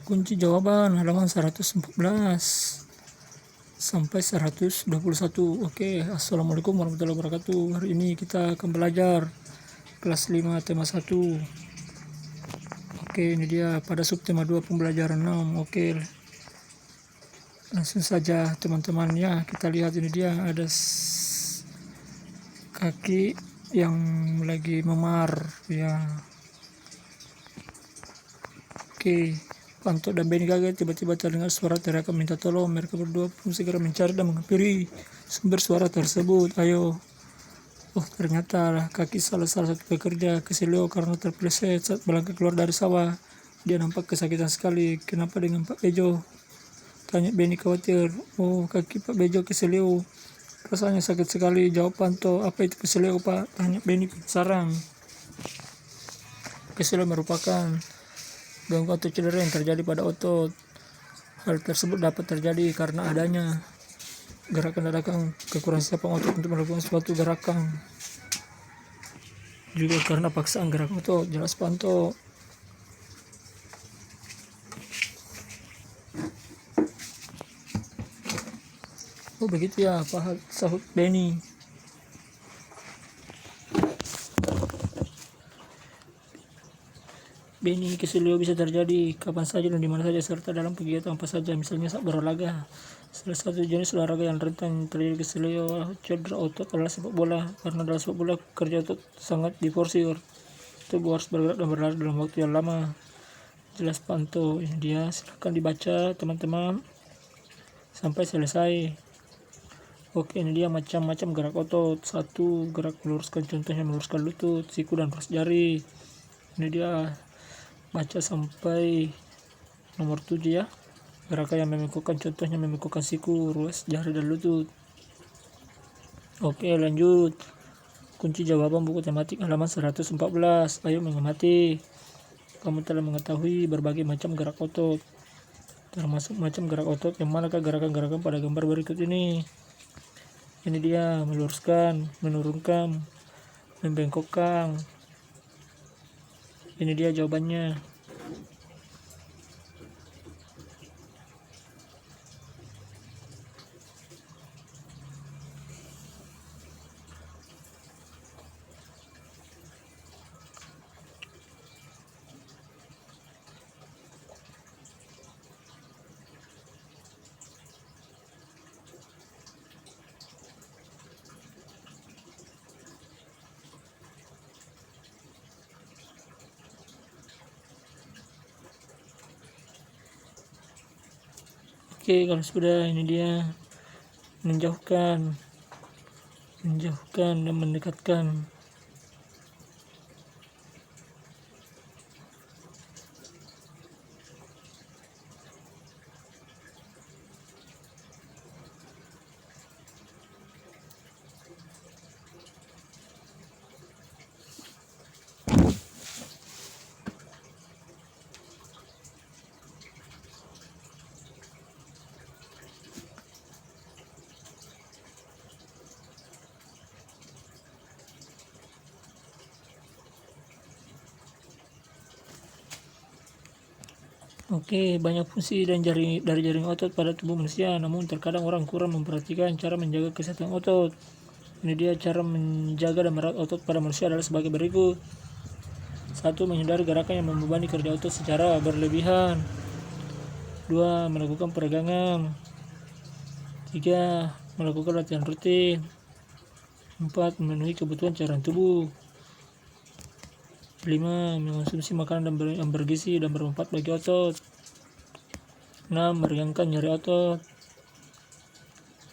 Kunci jawaban halaman 114 sampai 121. Oke, assalamualaikum warahmatullahi wabarakatuh. Hari ini kita akan belajar kelas 5 tema 1. Oke, ini dia pada subtema 2 pembelajaran 6. Oke, langsung saja teman-teman ya, kita lihat ini dia ada kaki yang lagi memar ya. Oke, Panto dan Benny kaget tiba-tiba terdengar suara teriakan minta tolong. Mereka berdua pun segera mencari dan menghampiri sumber suara tersebut. Ayo. Oh, ternyata kaki salah satu pekerja keselio karena terpeleset saat melangkah keluar dari sawah. Dia nampak kesakitan sekali. Kenapa dengan Pak Bejo? Tanya Benny khawatir. Oh, kaki Pak Bejo keselio. Rasanya sakit sekali, jawab Panto. Apa itu keselio, Pak? Tanya Benny penasaran. Keselio merupakan gangguan atau cedera yang terjadi pada otot. Hal tersebut dapat terjadi karena adanya gerakan dadakan, kekurangan siapan otot untuk melakukan suatu gerakan, juga karena paksaan gerak otot, jelas Panto. Oh begitu ya, Pak, sahut Benny. Benny, keselio bisa terjadi kapan saja dan di mana saja serta dalam kegiatan apa saja, misalnya saat berolahraga. Salah satu jenis olahraga yang rentan terjadi keselio cedera otot adalah sepak bola, karena dalam sepak bola kerja otot sangat diforsir. Tubuh harus bergerak dan berlari dalam waktu yang lama. Jelas Panto. Ini dia, silahkan dibaca teman-teman sampai selesai. Oke, ini dia macam-macam gerak otot. 1. Gerak meluruskan, contohnya meluruskan lutut, siku, dan peras jari. Ini dia, baca sampai nomor 7 ya. Gerakan yang membengkokkan, contohnya membengkokkan siku, ruas jari, dan lutut. Oke, lanjut. Kunci jawaban buku tematik halaman 114. Ayo mengamati. Kamu telah mengetahui berbagai macam gerak otot, termasuk macam gerak otot yang manakah gerakan-gerakan pada gambar berikut ini. Ini dia, meluruskan, menurunkan, membengkokkan. Ini dia jawabannya. Oke, kalau sudah, ini dia, menjauhkan dan mendekatkan. Oke, banyak fungsi dan dari jaring otot pada tubuh manusia, namun terkadang orang kurang memperhatikan cara menjaga kesehatan otot. Ini dia, cara menjaga dan merawat otot pada manusia adalah sebagai berikut. 1. Menghindari gerakan yang membebani kerja otot secara berlebihan. 2. Melakukan peregangan. 3. Melakukan latihan rutin. 4. Memenuhi kebutuhan cairan tubuh. 5. Mengonsumsi makanan yang bergizi dan bermanfaat bagi otot. 6. Meringankan nyeri otot.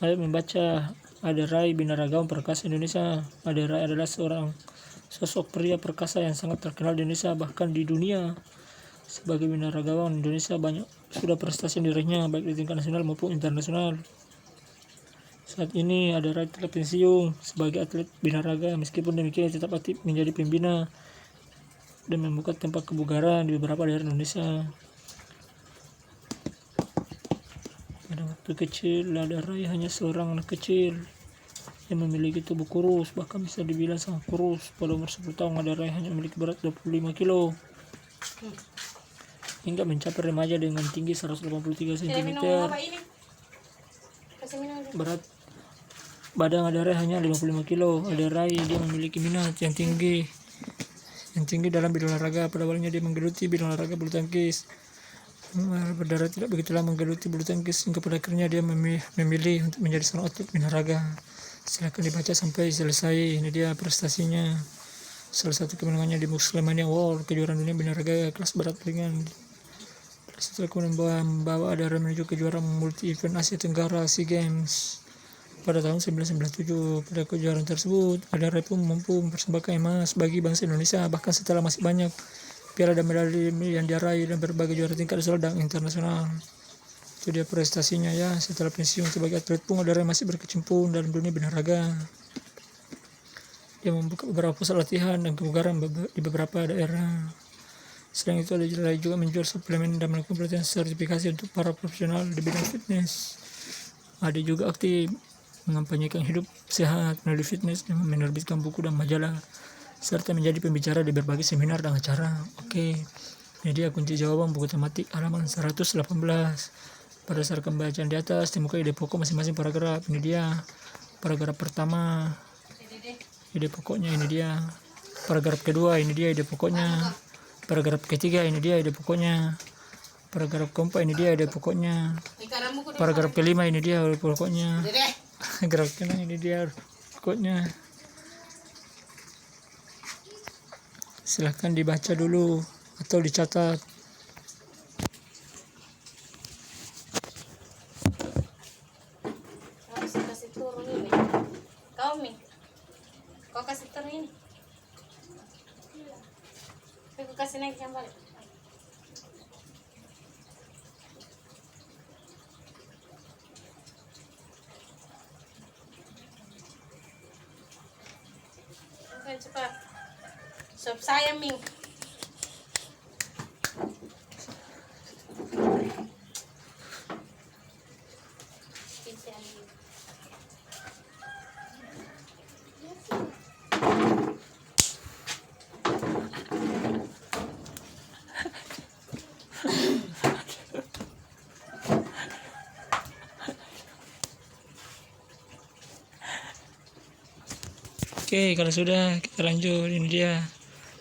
Ayo membaca. Aderai Binaragawan Perkasa Indonesia. Aderai adalah seorang sosok pria perkasa yang sangat terkenal di Indonesia, bahkan di dunia. Sebagai binaragawan Indonesia banyak sudah prestasi dirinya baik di tingkat nasional maupun internasional. Saat ini Aderai telah pensiun sebagai atlet binaraga, meskipun demikian tetap aktif menjadi pembina dan membuka tempat kebugaran di beberapa daerah Indonesia. Pada waktu kecil, Aderai hanya seorang anak kecil yang memiliki tubuh kurus, bahkan bisa dibilang sangat kurus. Pada umur 10 tahun, Aderai hanya memiliki berat 25 kilo. hingga mencapai remaja dengan tinggi 183 cm. Berat badan Adarai hanya 55 kilo. Adarai dia memiliki minat yang tinggi dalam bidang olahraga. Pada awalnya dia menggeluti bidang olahraga bulu tangkis. Adarai tidak begitu lama menggeluti bulu tangkis hingga pada akhirnya dia memilih untuk menjadi seorang atlet binaraga. Silakan dibaca sampai selesai. Ini dia prestasinya. Salah satu kemenangannya di Muslimania World, kejuaraan dunia binaraga kelas berat ringan. Setelah kemudian membawa Adarai menuju kejuaraan multi event Asia Tenggara SEA Games pada tahun 1997. Pada kejuaraan tersebut, Adarai pun mampu mempersembahkan emas bagi bangsa Indonesia, bahkan setelah masih banyak piala dan medali yang diraih dan berbagai juara tingkat nasional dan internasional. Itu dia prestasinya ya. Setelah pensiun sebagai atlet pun Adarai masih berkecimpung dalam dunia binaraga. Dia membuka beberapa pusat latihan dan kebugaran di beberapa daerah. Selain itu, Adarai juga menjual suplemen dan melakukan pelatihan sertifikasi untuk para profesional di bidang fitness. Ada juga aktif mengampanyekan hidup sehat melalui fitness dengan menerbitkan buku dan majalah, serta menjadi pembicara di berbagai seminar dan acara. Oke, ini dia kunci jawaban buku tematik halaman 118. Berdasarkan bacaan di atas, temukan ide pokok masing-masing paragraf. Ini dia paragraf pertama. Ide pokoknya ini dia. Paragraf kedua ini dia ide pokoknya. Paragraf ketiga ini dia ide pokoknya. Paragraf keempat ini dia ide pokoknya. Paragraf kelima ini dia ide pokoknya. Paragraf keenam ini dia pokoknya. Silahkan dibaca dulu atau dicatat. Kau kasih turun ini. Aku kasih naik yang balik. Oke, cepat. Sob saya, Ming. Oke, kalau sudah kita lanjut. Ini dia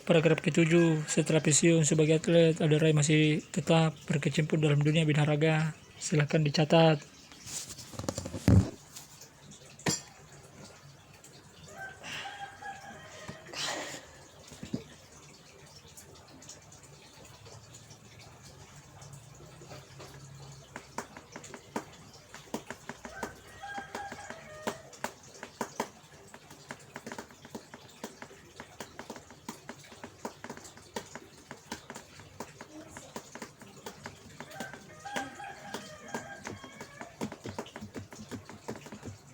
paragraf ke-7. Setelah pensiun sebagai atlet, Adarai masih tetap berkecimpung dalam dunia binaraga. Silahkan dicatat.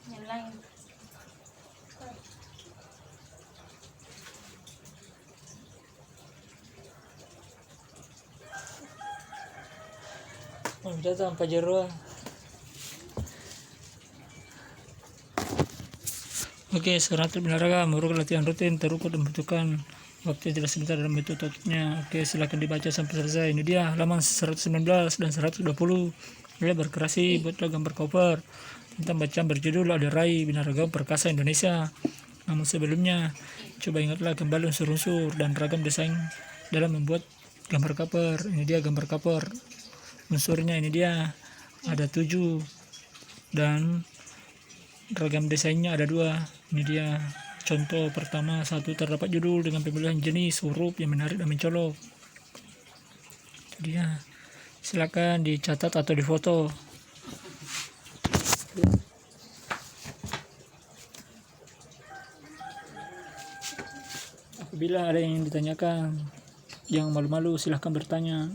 Yang lain. Datang Pak Jarwa. Oke, seorang atlet binaraga memerlukan latihan rutin terukur dan membutuhkan waktu yang tidak sebentar dalam bentuk otaknya. Oke, silakan dibaca sampai selesai. Ini dia halaman 119 dan 120. Dia berkreasi buatlah gambar cover tentang bacaan berjudul Adarai Binaraga Perkasa Indonesia. Namun sebelumnya, coba ingatlah kembali unsur-unsur dan ragam desain dalam membuat gambar cover. Ini dia gambar cover. Unsurnya ini dia ada 7 dan ragam desainnya ada 2. Ini dia contoh pertama. 1, terdapat judul dengan pemilihan jenis huruf yang menarik dan mencolok. Itu dia. Silakan dicatat atau difoto. Apabila ada yang ditanyakan, yang malu-malu silahkan bertanya.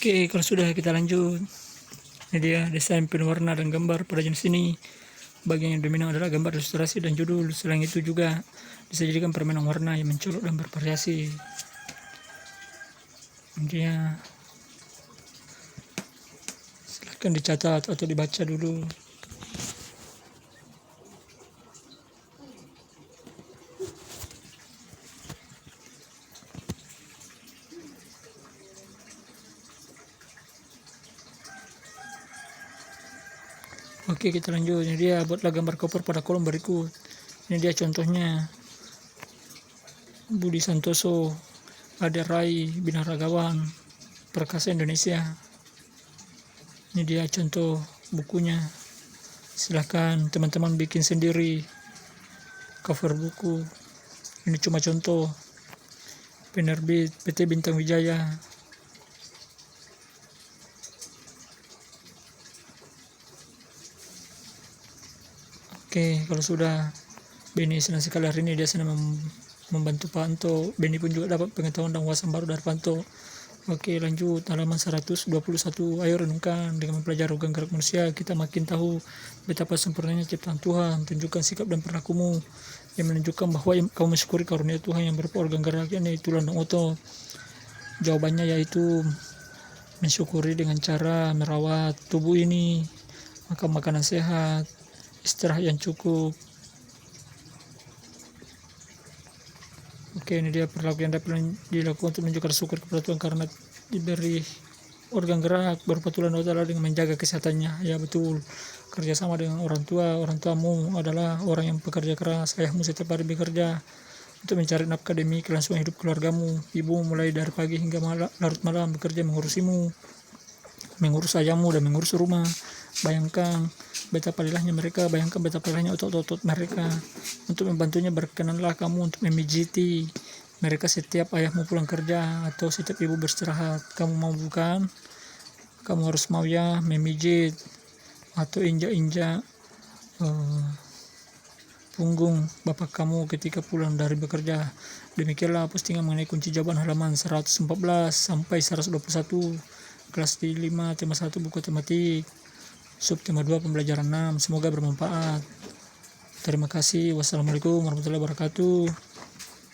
Oke, kalau sudah kita lanjut. Ini dia desain pewarna dan gambar pada jenis ini. Bagian yang dominan adalah gambar, ilustrasi, dan judul. Selain itu juga bisa dijadikan permainan warna yang mencolok dan bervariasi. Dia silakan dicatat atau dibaca dulu. Oke, kita lanjut. Ini dia, buatlah gambar cover pada kolom berikut. Ini dia contohnya. Budi Santoso, Ade Rai, Binaragawan, Perkasa Indonesia. Ini dia contoh bukunya. Silahkan teman-teman bikin sendiri cover buku. Ini cuma contoh. Penerbit PT Bintang Wijaya. Oke, kalau sudah, Beni senang sekali hari ini dia senang membantu Pak Anto. Beni pun juga dapat pengetahuan dan wawasan baru dari Pak Anto. Oke, lanjut halaman 121. Ayo renungkan, dengan mempelajari organ gerak manusia kita makin tahu betapa sempurnanya ciptaan Tuhan. Tunjukkan sikap dan perilakumu yang menunjukkan bahwa kamu mensyukuri karunia Tuhan yang berupa organ gerak, yakni tulang dan otot. Jawabannya yaitu mensyukuri dengan cara merawat tubuh ini, makan makanan sehat, istirahat yang cukup. Oke, ini dia perilaku yang dapat dilakukan untuk menunjukkan syukur kepada Tuhan karena diberi organ gerak berupa tulang dan otot dengan menjaga kesehatannya. Ya betul, kerjasama dengan orang tuamu adalah orang yang bekerja keras. Ayahmu setiap hari bekerja untuk mencari nafkah demi kelangsungan hidup keluargamu. Ibu mulai dari pagi hingga larut malam bekerja mengurusimu, mengurus ayahmu dan mengurus rumah. Bayangkan betapa lelahnya mereka, bayangkan betapa lelahnya otot-otot mereka. Untuk membantunya, berkenanlah kamu untuk memijiti mereka setiap ayahmu pulang kerja atau setiap ibu beristirahat. Kamu mau bukan? Kamu harus mau ya memijit atau injak-injak punggung bapak kamu ketika pulang dari bekerja. Demikianlah postingan mengenai kunci jawaban halaman 114 sampai 121 kelas di 5 tema 1 buku tematik subtema 2 pembelajaran 6. Semoga bermanfaat. Terima kasih. Wassalamualaikum warahmatullahi wabarakatuh.